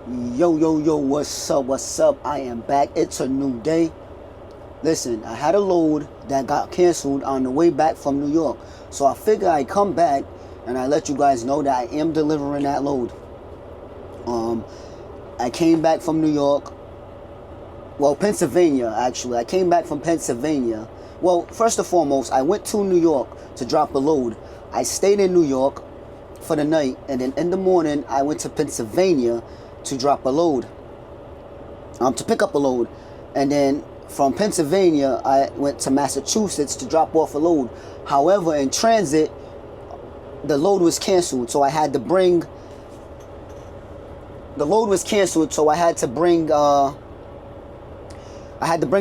Yo, yo, yo, what's up, what's up? I am back. It's a new day. Listen, I had a load that got canceled on the way back from New York. So I figure I come back and I let you guys know that I am delivering that load. I came back from New York. Well, Pennsylvania, actually. I came back from Pennsylvania. Well, first and foremost, I went to New York to drop a load. I stayed in New York for the night, and then in the morning, I went to Pennsylvania to drop a load, to pick up a load. And then from Pennsylvania, I went to Massachusetts to drop off a load. However, in transit, the load was canceled, so I had to bring, the load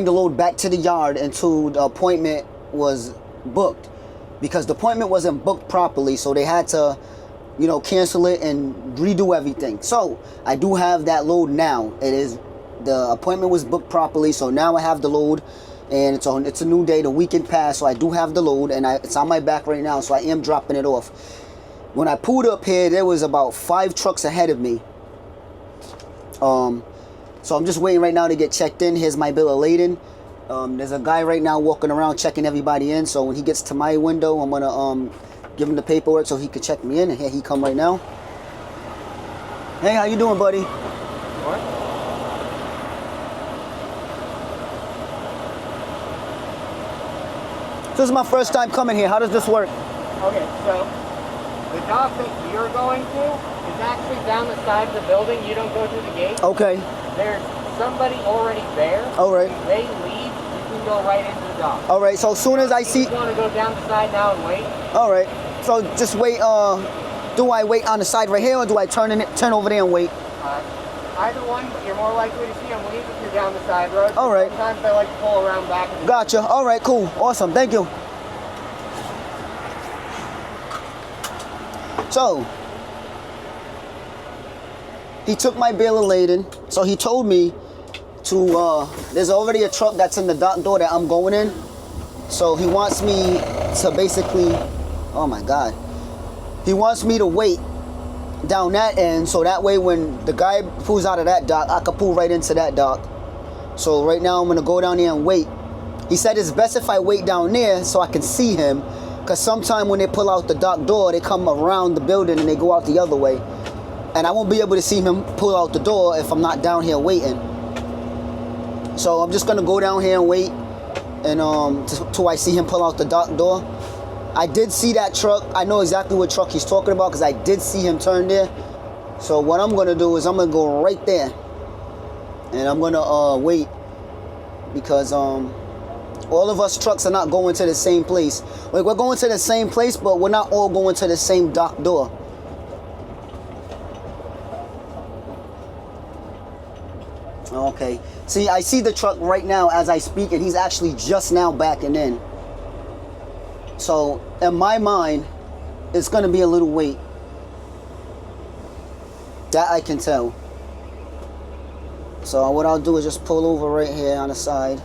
load back to the yard until the appointment was booked, because the appointment wasn't booked properly, so they had to, cancel it and redo everything. So I do have that load now. The appointment was booked properly, so now I have the load, and it's a new day. The weekend passed, so I do have the load, and it's on my back right now, so I am dropping it off. When I pulled up here, there was about 5 trucks ahead of me. So I'm just waiting right now to get checked in. Here's my bill of lading. There's a guy right now walking around checking everybody in, so when he gets to my window, I'm gonna give him the paperwork so he could check me in, and here he come right now. Hey, how you doing, buddy? What? This is my first time coming here. How does this work? Okay, so the dock that you're going to is actually down the side of the building. You don't go through the gate. Okay. There's somebody already there. All right. If they leave, you can go right into the dock. All right, so as soon as I see... You want to go down the side now and wait? All right, so just wait, do I wait on the side right here, or do I turn over there and wait? Either one, but you're more likely to see them leave if you're down the side road. All right. Sometimes they like to pull around back. Gotcha. All right, cool. Awesome. Thank you. So, he took my bill of lading. So he told me to, there's already a truck that's in the dock door that I'm going in. So he wants me to basically, oh my God. He wants me to wait down that end, so that way when the guy pulls out of that dock, I can pull right into that dock. So right now I'm gonna go down there and wait. He said it's best if I wait down there so I can see him, because sometime when they pull out the dock door, they come around the building and they go out the other way, and I won't be able to see him pull out the door if I'm not down here waiting. So I'm just gonna go down here and wait, and till I see him pull out the dock door. I did see that truck. I know exactly what truck he's talking about, because I did see him turn there. So what I'm gonna do is I'm gonna go right there, and I'm gonna wait, because all of us trucks are not going to the same place. Like, we're going to the same place, but we're not all going to the same dock door. Okay. See, I see the truck right now as I speak, and he's actually just now backing in. So, in my mind, it's going to be a little wait. That I can tell. So, what I'll do is just pull over right here on the side.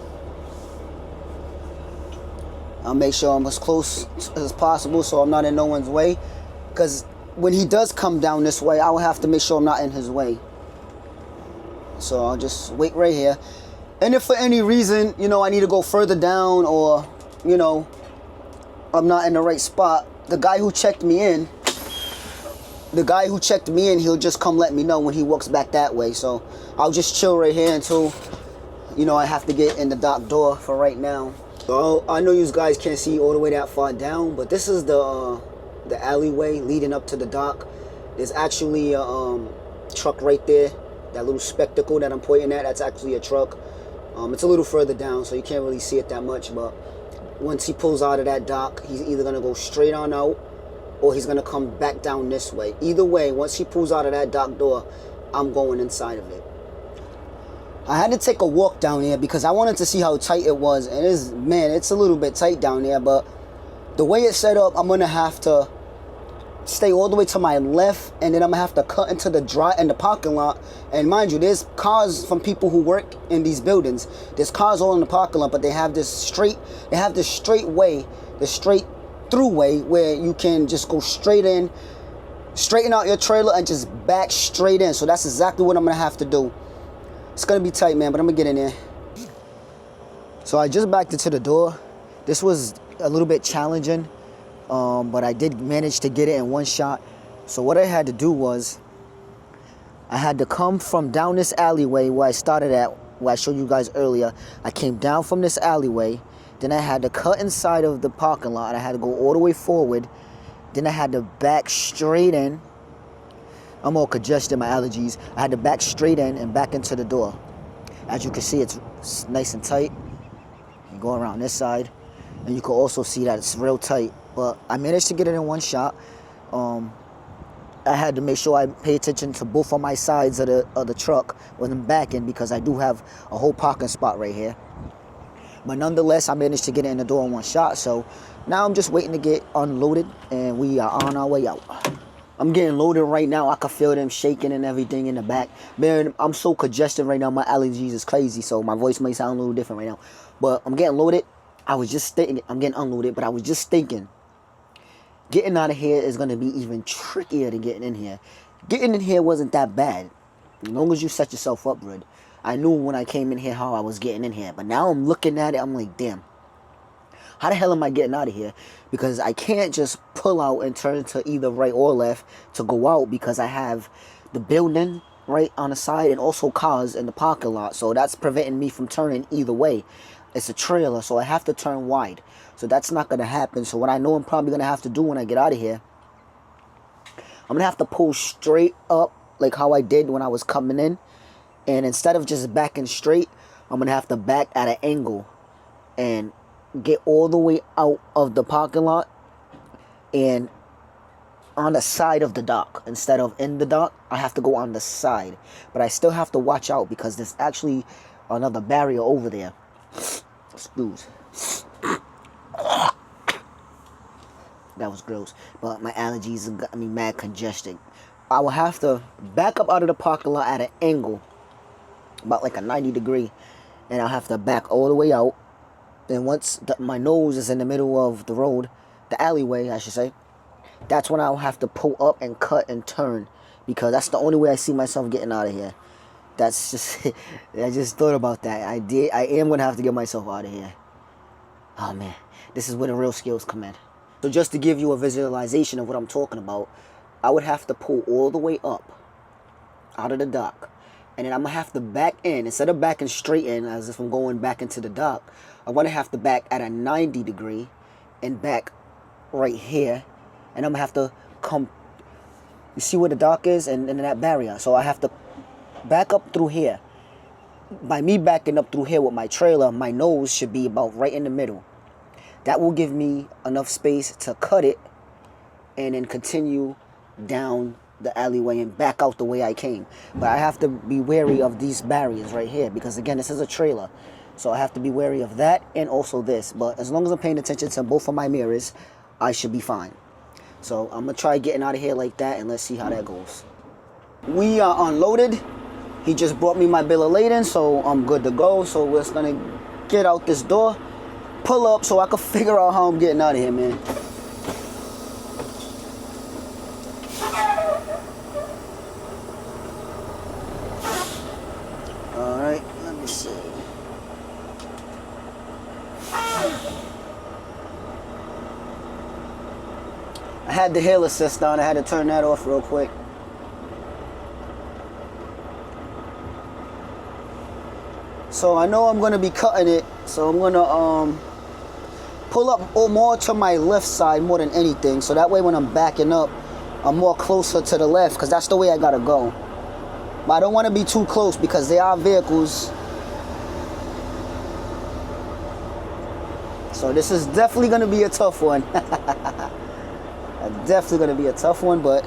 I'll make sure I'm as close as possible so I'm not in no one's way. Because when he does come down this way, I will have to make sure I'm not in his way. So, I'll just wait right here. And if for any reason, I need to go further down, or, I'm not in the right spot, the guy who checked me in, he'll just come let me know when he walks back that way. So I'll just chill right here until, I have to get in the dock door for right now. So I know you guys can't see all the way that far down, but this is the alleyway leading up to the dock. There's actually a truck right there. That little spectacle that I'm pointing at, that's actually a truck. It's a little further down, so you can't really see it that much, but once he pulls out of that dock, he's either going to go straight on out, or he's going to come back down this way. Either way, once he pulls out of that dock door, I'm going inside of it. I had to take a walk down there because I wanted to see how tight it was. And it's a little bit tight down there, but the way it's set up, I'm going to have to stay all the way to my left, and then I'm gonna have to cut into the parking lot. And mind you, there's cars from people who work in these buildings. There's cars all in the parking lot, but they have this straight way, the straight throughway where you can just go straight in, straighten out your trailer and just back straight in. So that's exactly what I'm gonna have to do. It's gonna be tight, man, but I'm gonna get in there. So I just backed into the door. This was a little bit challenging, but I did manage to get it in one shot. So what I had to do was, I had to come from down this alleyway where I started at, where I showed you guys earlier. I came down from this alleyway, then I had to cut inside of the parking lot. I had to go all the way forward. Then I had to back straight in. I'm all congested, my allergies. I had to back straight in and back into the door. As you can see, it's nice and tight. You go around this side, and you can also see that it's real tight. But I managed to get it in one shot. I had to make sure I pay attention to both of my sides of the truck when I'm backing, because I do have a whole parking spot right here. But nonetheless, I managed to get it in the door in one shot. So now I'm just waiting to get unloaded, and we are on our way out. I'm getting loaded right now. I can feel them shaking and everything in the back. Man, I'm so congested right now. My allergies is crazy, so my voice may sound a little different right now. But I'm getting loaded. I was just thinking, I'm getting unloaded, but I was just thinking, getting out of here is going to be even trickier than getting in here. Getting in here wasn't that bad, as long as you set yourself up good. I knew when I came in here how I was getting in here, but now I'm looking at it, I'm like, damn, how the hell am I getting out of here? Because I can't just pull out and turn to either right or left to go out, because I have the building right on the side and also cars in the parking lot. So that's preventing me from turning either way. It's a trailer, so I have to turn wide. So that's not going to happen. So what I know I'm probably going to have to do when I get out of here, I'm going to have to pull straight up like how I did when I was coming in. And instead of just backing straight, I'm going to have to back at an angle and get all the way out of the parking lot and on the side of the dock. Instead of in the dock, I have to go on the side. But I still have to watch out, because there's actually another barrier over there. Excuse. That was gross. But my allergies have got me mad congested. I will have to back up out of the parking lot at an angle, about like a 90 degree. And I'll have to back all the way out. And once my nose is in the middle of the road, the alleyway, I should say, that's when I'll have to pull up and cut and turn, because that's the only way I see myself getting out of here. That's just, I just thought about that. I am going to have to get myself out of here. Oh man, this is where the real skills come in. So just to give you a visualization of what I'm talking about, I would have to pull all the way up out of the dock. And then I'm going to have to back in. Instead of backing straight in, as if I'm going back into the dock, I'm going to have to back at a 90 degree and back right here. And I'm going to have to come, you see where the dock is and that barrier. So I have to back up through here. By me backing up through here with my trailer, my nose should be about right in the middle. That will give me enough space to cut it and then continue down the alleyway and back out the way I came. But I have to be wary of these barriers right here, because again, this is a trailer. So I have to be wary of that and also this. But as long as I'm paying attention to both of my mirrors, I should be fine. So I'm going to try getting out of here like that, and let's see how that goes. We are unloaded. He just brought me my bill of lading, so I'm good to go. So we're just going to get out this door, pull up so I can figure out how I'm getting out of here, man. All right, let me see. I had the hill assist on. I had to turn that off real quick. So I know I'm going to be cutting it. So I'm going to pull up more to my left side more than anything. So that way when I'm backing up, I'm more closer to the left, because that's the way I got to go. But I don't want to be too close, because there are vehicles. So this is definitely going to be a tough one. Definitely going to be a tough one, but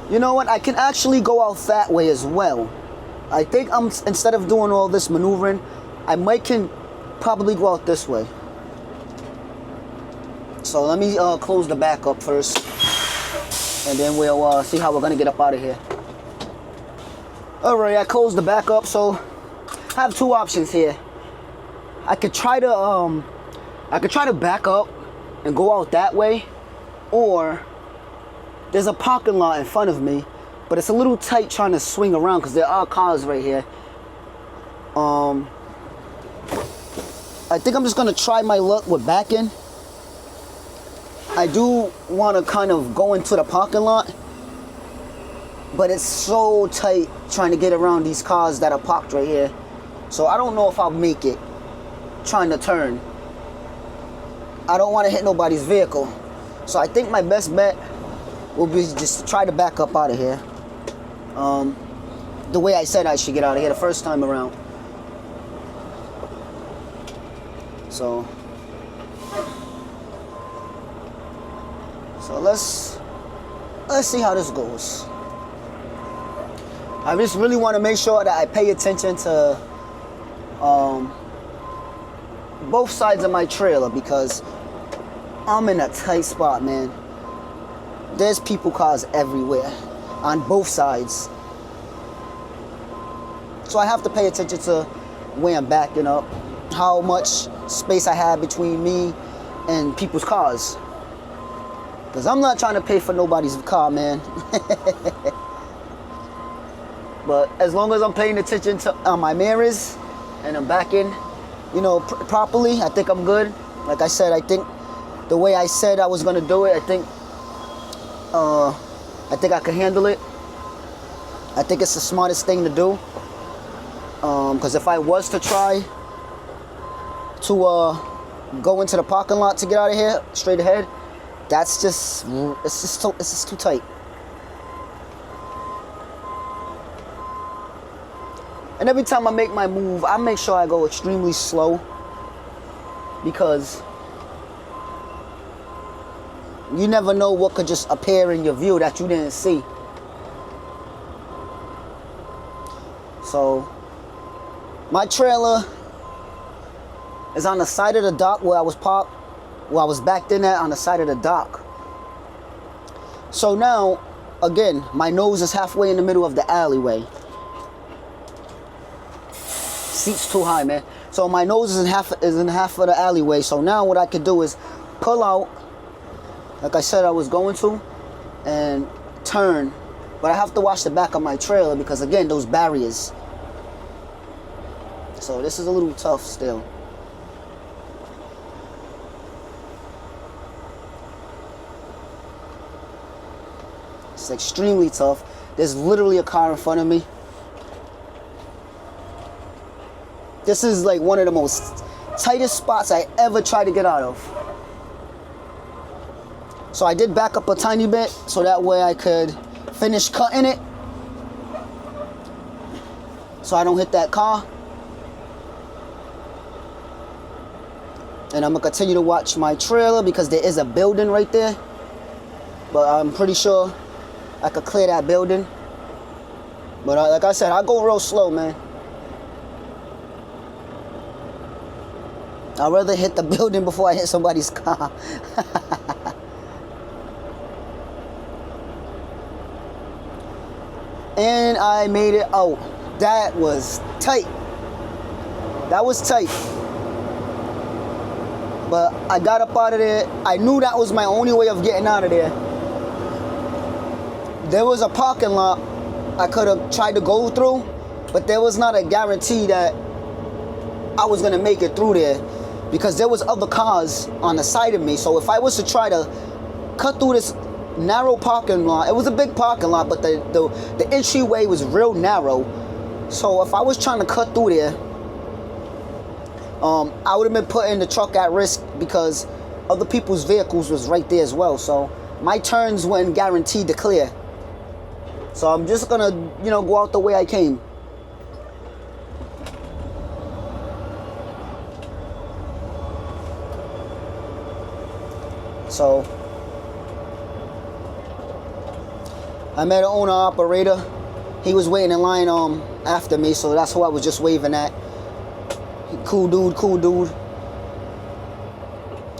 you know what? I can actually go out that way as well. I think instead of doing all this maneuvering, I can probably go out this way. So let me close the back up first, and then we'll see how we're gonna get up out of here. All right, I closed the back up, so I have two options here. I could try to back up and go out that way, or there's a parking lot in front of me, but it's a little tight trying to swing around because there are cars right here. I think I'm just gonna try my luck with backing. I do want to kind of go into the parking lot, but it's so tight trying to get around these cars that are parked right here. So I don't know if I'll make it trying to turn. I don't want to hit nobody's vehicle. So I think my best bet will be just to try to back up out of here. The way I said I should get out of here the first time around. So let's see how this goes. I just really want to make sure that I pay attention to both sides of my trailer, because I'm in a tight spot, man. There's people cars everywhere on both sides. So I have to pay attention to where I'm backing up, how much space I have between me and people's cars. Because I'm not trying to pay for nobody's car, man. But as long as I'm paying attention to my mirrors and I'm backing, you know, properly, I think I'm good. Like I said, I think the way I said I was gonna do it, I think I can handle it. I think it's the smartest thing to do. Because if I was to try to go into the parking lot to get out of here straight ahead, it's just too tight. And every time I make my move, I make sure I go extremely slow, because you never know what could just appear in your view that you didn't see. So my trailer is on the side of the dock where I was parked, where I was backed in at, on the side of the dock. So now, again, my nose is halfway in the middle of the alleyway. Seat's too high, man. So my nose is in half of the alleyway. So now what I could do is pull out, like I said I was going to, and turn. But I have to watch the back of my trailer because, again, those barriers. So this is a little tough still. It's extremely tough. There's literally a car in front of me. This is like one of the most tightest spots I ever tried to get out of. So I did back up a tiny bit so that way I could finish cutting it, so I don't hit that car. And I'm gonna continue to watch my trailer because there is a building right there, but I'm pretty sure I could clear that building. But like I said, I go real slow, man. I'd rather hit the building before I hit somebody's car. And I made it out. That was tight. That was tight. But I got up out of there. I knew that was my only way of getting out of there. There was a parking lot I could have tried to go through, but there was not a guarantee that I was gonna make it through there, because there was other cars on the side of me. So if I was to try to cut through this narrow parking lot, it was a big parking lot, but the entryway was real narrow. So if I was trying to cut through there, I would have been putting the truck at risk because other people's vehicles was right there as well. So my turns weren't guaranteed to clear. So I'm just gonna, you know, go out the way I came. So I met an owner operator. He was waiting in line after me, so that's who I was just waving at. Cool dude.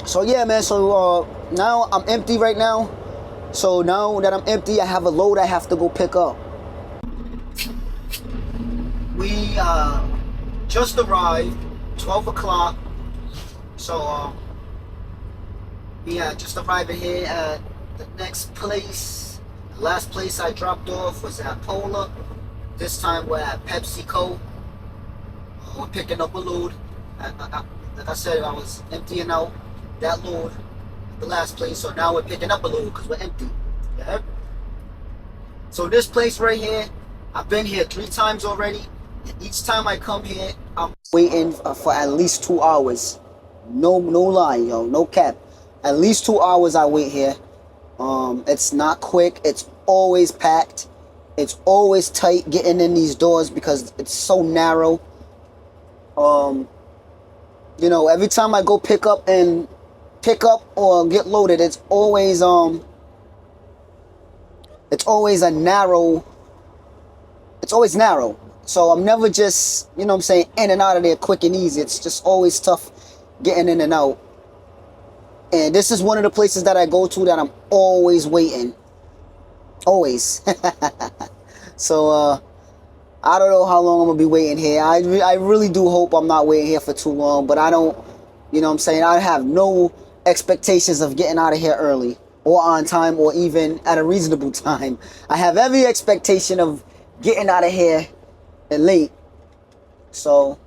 So yeah, man, so now I'm empty right now. So now that I'm empty, I have a load I have to go pick up. We just arrived, 12 o'clock. So Yeah, just arriving here at the next place. The last place I dropped off was at Polar. This time we're at Pepsi-Cola. We're picking up a load. Like I said, I was emptying out that load at the last place, so now we're picking up a load because we're empty. Yeah. So this place right here, I've been here 3 times already. And each time I come here, I'm waiting for at least 2 hours. No lie, yo, no cap. At least 2 hours I wait here. It's not quick. It's always packed. It's always tight getting in these doors because it's so narrow. You know, every time I go pick up or get loaded, it's always narrow. So I'm never just, you know what I'm saying, in and out of there quick and easy. It's just always tough getting in and out. And this is one of the places that I go to that I'm always waiting. Always. So, I don't know how long I'm going to be waiting here. I really do hope I'm not waiting here for too long. But I don't, you know what I'm saying, I have no expectations of getting out of here early or on time or even at a reasonable time. I have every expectation of getting out of here late. So,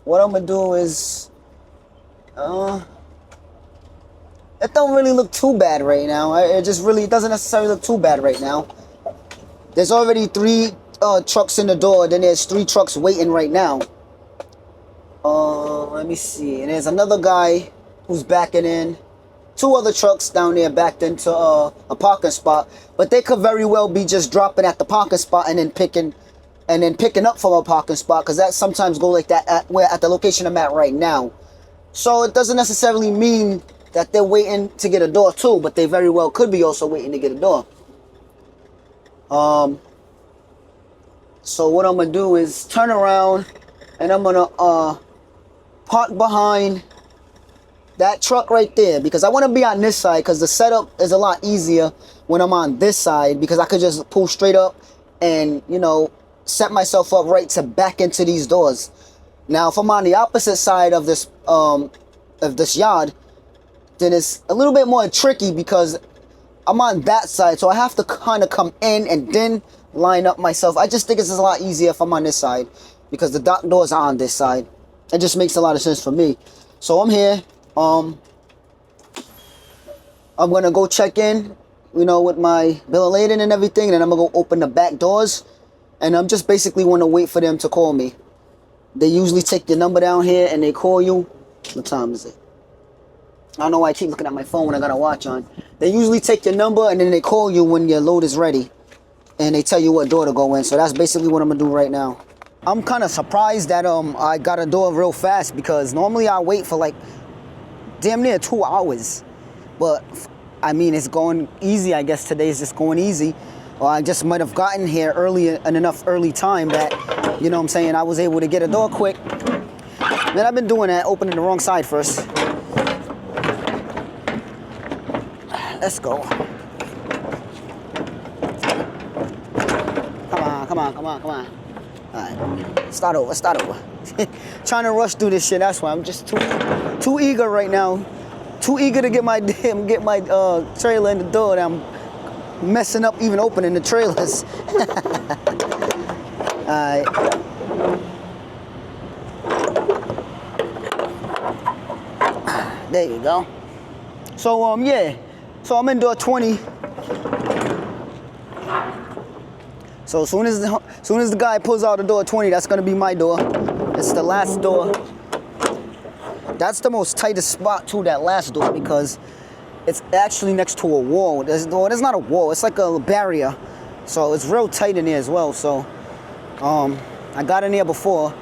what I'm going to do is... it don't really look too bad right now. It doesn't necessarily look too bad right now. There's already 3 trucks in the door. Then there's 3 trucks waiting right now. Let me see. And there's another guy who's backing in. 2 other trucks down there backed into a parking spot. But they could very well be just dropping at the parking spot and then picking up from a parking spot. Because that sometimes go like that at the location I'm at right now. So it doesn't necessarily mean that they're waiting to get a door too, but they very well could be also waiting to get a door. So what I'm gonna do is turn around and I'm gonna park behind that truck right there because I want to be on this side because the setup is a lot easier when I'm on this side because I could just pull straight up and, you know, set myself up right to back into these doors. Now if I'm on the opposite side of this yard, then it's a little bit more tricky because I'm on that side, so I have to kind of come in and then line up myself. I just think it's a lot easier if I'm on this side because the dock doors are on this side. It just makes a lot of sense for me. So I'm here. I'm gonna go check in, you know, with my bill of lading and everything, and then I'm gonna go open the back doors, and I'm just basically want to wait for them to call me. They usually take your number down here and they call you. What time is it? I don't know why I keep looking at my phone when I got a watch on. They usually take your number and then they call you when your load is ready. And they tell you what door to go in. So that's basically what I'm going to do right now. I'm kind of surprised that I got a door real fast because normally I wait for like damn near 2 hours. But I mean, it's going easy. I guess today is just going easy. Or I just might have gotten here early in enough early time that, you know what I'm saying, I was able to get a door quick. Man, I've been doing that, opening the wrong side first. Let's go. Come on. All right, start over. Trying to rush through this shit. That's why I'm just too eager right now. Too eager to get my trailer in the door. That I'm messing up even opening the trailers. All right. There you go. So yeah. So I'm in door 20. So as soon as the guy pulls out the door 20, that's gonna be my door. It's the last door. That's the most tightest spot to that last door because it's actually next to a wall. There's not a wall. It's like a barrier. So it's real tight in there as well. So I got in there before.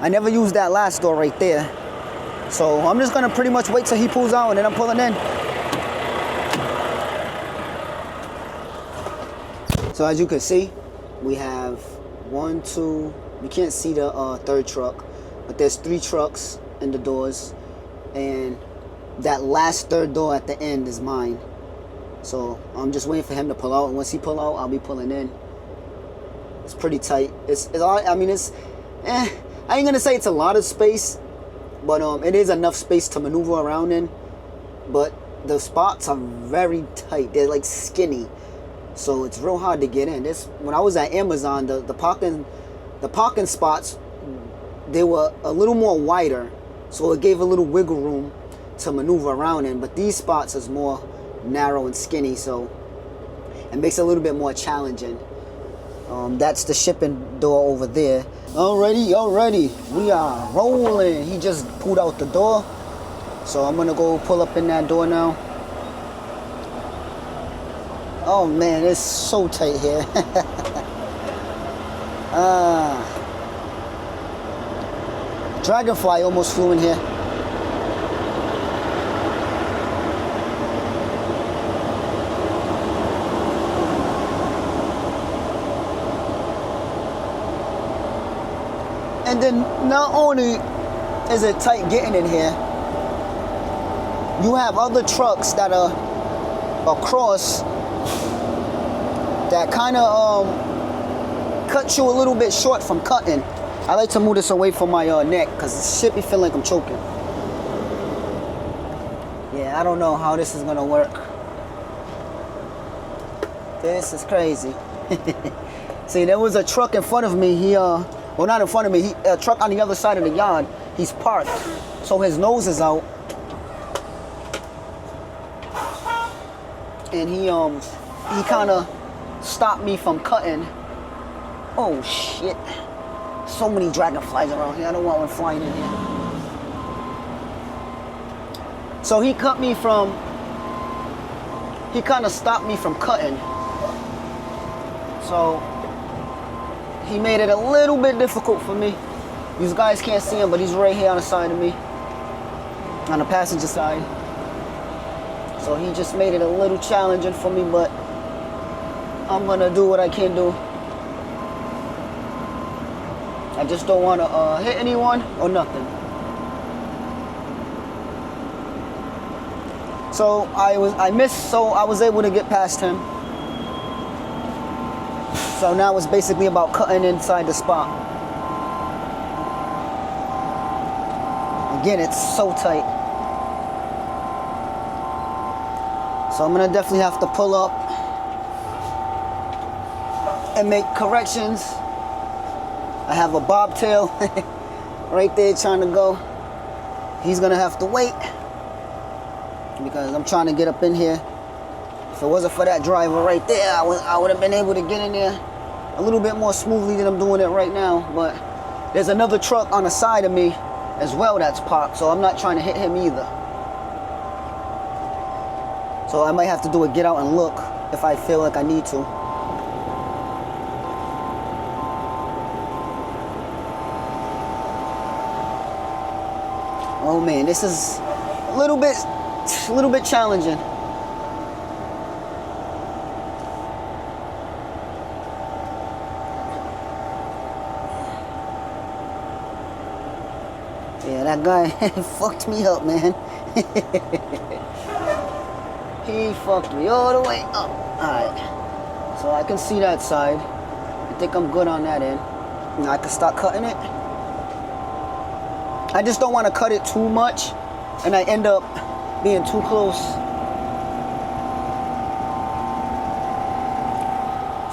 I never used that last door right there. So I'm just gonna pretty much wait till he pulls out and then I'm pulling in. So as you can see, we have 1, 2, you can't see the 3rd truck, but there's 3 trucks in the doors, and that last 3rd door at the end is mine. So I'm just waiting for him to pull out, and once he pull out, I'll be pulling in. It's pretty tight. I ain't gonna say it's a lot of space, but it is enough space to maneuver around in. But the spots are very tight. They're like skinny, so it's real hard to get in. This when I was at Amazon, the parking spots, they were a little more wider, so it gave a little wiggle room to maneuver around in. But these spots is more narrow and skinny, so it makes it a little bit more challenging. That's the shipping door over there. Alrighty, we are rolling. He just pulled out the door, so I'm gonna go pull up in that door now. Oh man, it's so tight here. Dragonfly almost flew in here. And then not only is it tight getting in here, you have other trucks that are across that kind of cut you a little bit short from cutting. I like to move this away from my neck because it shit be feeling like I'm choking. Yeah, I don't know how this is gonna work. This is crazy. See, there was a truck in front of me. Well, not in front of me. A truck on the other side of the yard. He's parked, so his nose is out, and he kind of stopped me from cutting. Oh shit! So many dragonflies around here. I don't want one flying in here. So he cut me from. He kind of stopped me from cutting. So he made it a little bit difficult for me. You guys can't see him, but he's right here on the side of me, on the passenger side. So he just made it a little challenging for me, but I'm gonna do what I can do. I just don't want to hit anyone or nothing. So I missed, so I was able to get past him. So now it's basically about cutting inside the spot. Again, it's so tight. So I'm gonna definitely have to pull up and make corrections. I have a bobtail right there trying to go. He's gonna have to wait because I'm trying to get up in here. If it wasn't for that driver right there, I would have been able to get in there a little bit more smoothly than I'm doing it right now. But there's another truck on the side of me as well that's parked, so I'm not trying to hit him either. So I might have to do a get out and look if I feel like I need to. Oh man, this is a little bit challenging. Yeah, that guy fucked me up, man. He fucked me all the way up. Alright, so I can see that side. I think I'm good on that end. Now I can start cutting it. I just don't want to cut it too much and I end up being too close.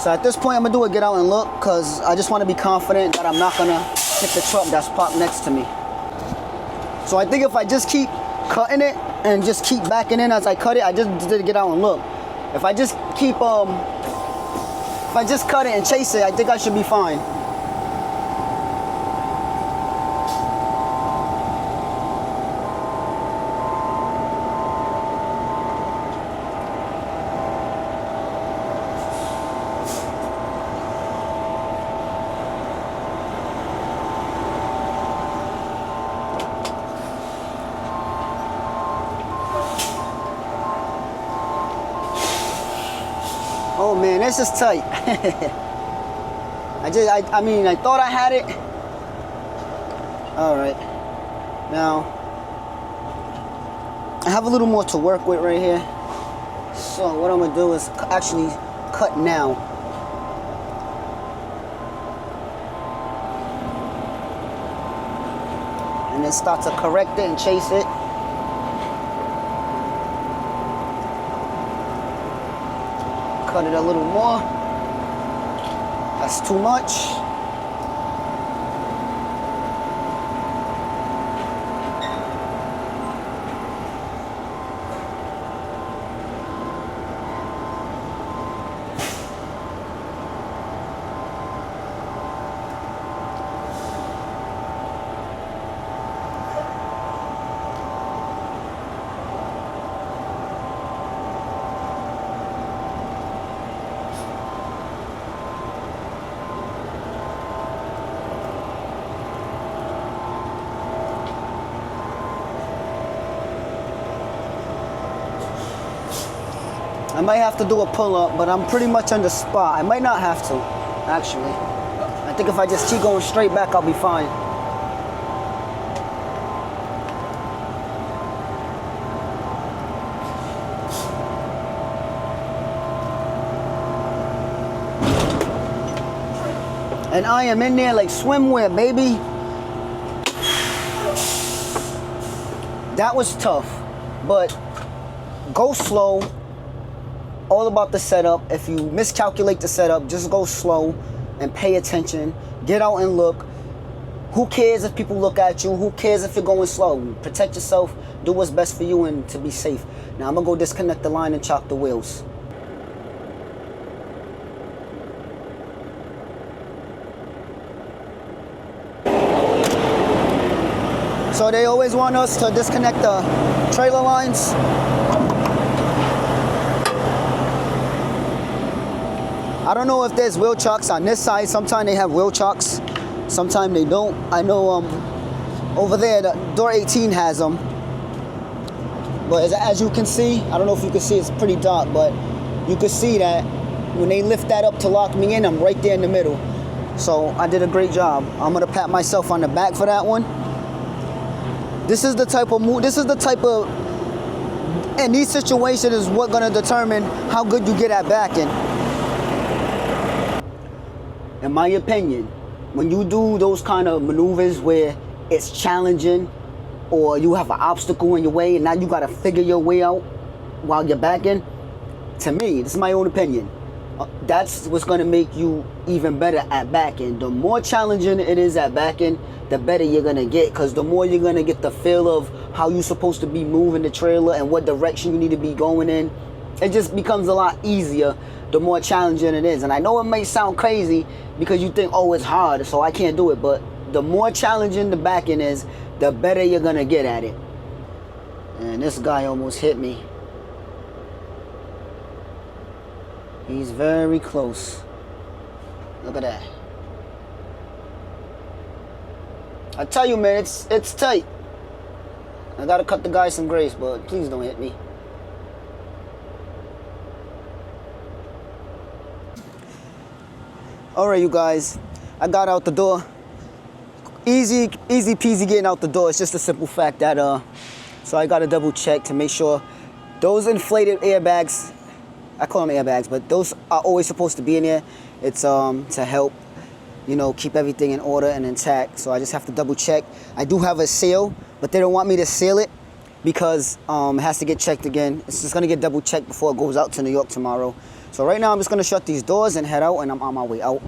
So at this point I'm gonna do a get out and look because I just want to be confident that I'm not gonna hit the truck that's parked next to me. So I think if I just keep cutting it and just keep backing in as I cut it, I just did get out and look. If I just keep if I just cut it and chase it, I think I should be fine. Oh man, this is tight. I mean, I thought I had it. All right, now I have a little more to work with right here. So what I'm gonna do is actually cut now. And then start to correct it and chase it. Cut it a little more. That's too much. I might have to do a pull-up, but I'm pretty much on the spot. I might not have to, actually. I think if I just keep going straight back, I'll be fine. And I am in there like swimwear, baby. That was tough, but go slow. All about the setup. If you miscalculate the setup, just go slow and pay attention. Get out and look. Who cares if people look at you? Who cares if you're going slow? Protect yourself. Do what's best for you and to be safe. Now I'm gonna go disconnect the line and chop the wheels. So they always want us to disconnect the trailer lines. I don't know if there's wheel chocks on this side. Sometimes they have wheel chocks. Sometimes they don't. I know over there, the door 18 has them. But as you can see, I don't know if you can see, it's pretty dark, but you can see that when they lift that up to lock me in, I'm right there in the middle. So I did a great job. I'm gonna pat myself on the back for that one. This is the type of move, and these situations is what gonna determine how good you get at backing. In my opinion, when you do those kind of maneuvers where it's challenging or you have an obstacle in your way and now you gotta figure your way out while you're backing, to me, this is my own opinion, that's what's gonna make you even better at backing. The more challenging it is at backing, the better you're gonna get, because the more you're gonna get the feel of how you're supposed to be moving the trailer and what direction you need to be going in. It just becomes a lot easier the more challenging it is. And I know it may sound crazy because you think, oh, it's hard, so I can't do it. But the more challenging the backing is, the better you're gonna get at it. And this guy almost hit me. He's very close. Look at that. I tell you, man, it's tight. I gotta cut the guy some grace, but please don't hit me. All right, you guys, I got out the door. Easy peasy getting out the door. It's just a simple fact that, so I got to double check to make sure those inflated airbags, I call them airbags, but those are always supposed to be in there. It's to help, you know, keep everything in order and intact. So I just have to double check. I do have a seal, but they don't want me to seal it because it has to get checked again. It's just gonna get double checked before it goes out to New York tomorrow. So right now I'm just gonna shut these doors and head out, and I'm on my way out.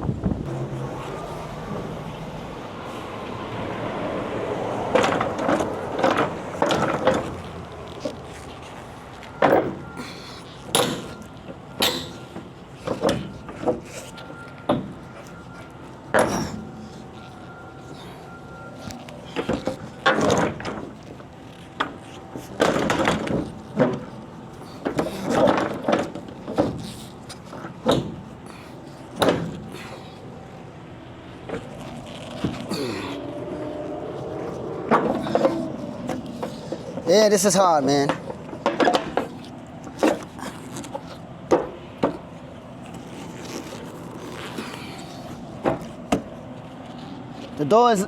Yeah, this is hard, man. The door is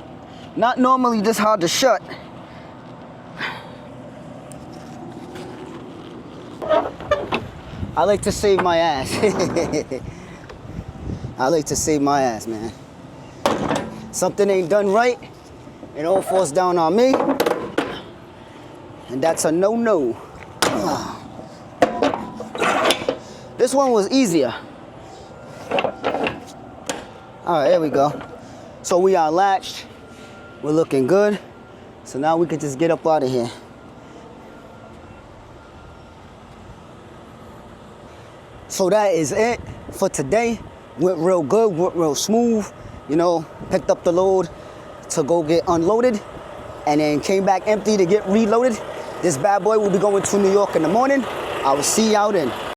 not normally this hard to shut. I like to save my ass. I like to save my ass, man. Something ain't done right, it all falls down on me. And that's a no-no. This This one was easier. All right, here we go. So we are latched. We're looking good. So now we can just get up out of here. So that is it for today. Went real good, went real smooth. You know, picked up the load to go get unloaded and then came back empty to get reloaded. This bad boy will be going to New York in the morning. I will see y'all then.